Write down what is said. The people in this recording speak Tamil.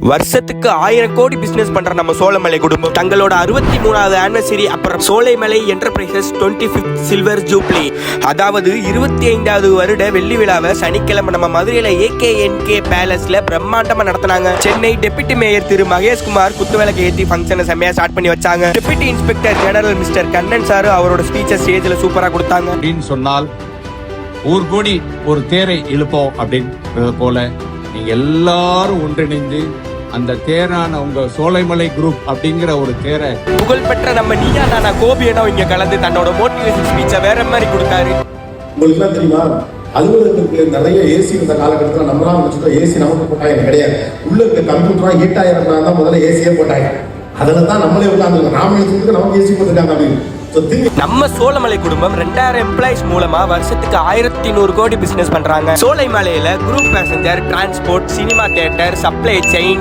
வருஷத்துக்கு 1000 கோடி பிசினஸ் பண்ற நம்ம சோலைமலை குடும்பம் தங்களோட 63வது ஆனிவர்சரி அப்புறம் Solaimalai enterprises 25th silver jubilee, அதாவது 25வது வருட வெள்ளி விழாவை சனிக்கிழமை நம்ம மதுரையில AKNK பேலஸ்ல பிரம்மாண்டமா நடத்தினாங்க. சென்னை டெப்யூட்டி மேயர் திரு மகேஷ்குமார் குத்துவிளக்கு ஏற்றி ஃபங்க்ஷனை செம்மையா ஸ்டார்ட் பண்ணி வச்சாங்க. Deputy inspector general mister Kannan sir அவரோட ஸ்பீச்சை ஸ்டேஜ்ல சூப்பரா கொடுத்தாங்க. அப்படின்னு சொன்னால் ஊர் கூடி ஒரு தேரை இழுப்போம் அப்படின்றது போல நீங்க எல்லாரும் ஒன்றிணைந்து அந்த தேரான உங்க சோலைமலை குரூப் அப்படிங்கிற ஒரு தேரை புகழ்பெற்ற நம்ம நீயா நானா கோபியனோ இங்க கலந்து தன்னோட மோட்டிவேஷன் ஸ்பீச்சை வேற மாதிரி கொடுத்தாரு. உங்களுக்கு எல்லாம் தெரியுமா, அலுவலகத்துக்கு நிறைய ஏசி இருந்த காலகட்டத்தில் நம்மளாம் வச்சுட்டோம். ஏசி நமக்கு போட்டாங்க கிடையாது. உள்ள இருக்க கம்ப்யூட்டரா 8000 தான் முதல்ல ஏசியே போட்டாங்க. அதில் தான் நம்மளே உட்காந்துருக்கோம். ராமேஸ்வரத்துக்கு நமக்கு ஏசி போட்டுருக்காங்க அப்படின்னு. நம்ம சோலைமலை குடும்பம் 2000 எம்ப்ளாயிஸ் மூலமா வருஷத்துக்கு 1100 கோடி பிசினஸ் பண்றாங்க. சோலைமலையில group passenger transport, cinema theatre, supply chain,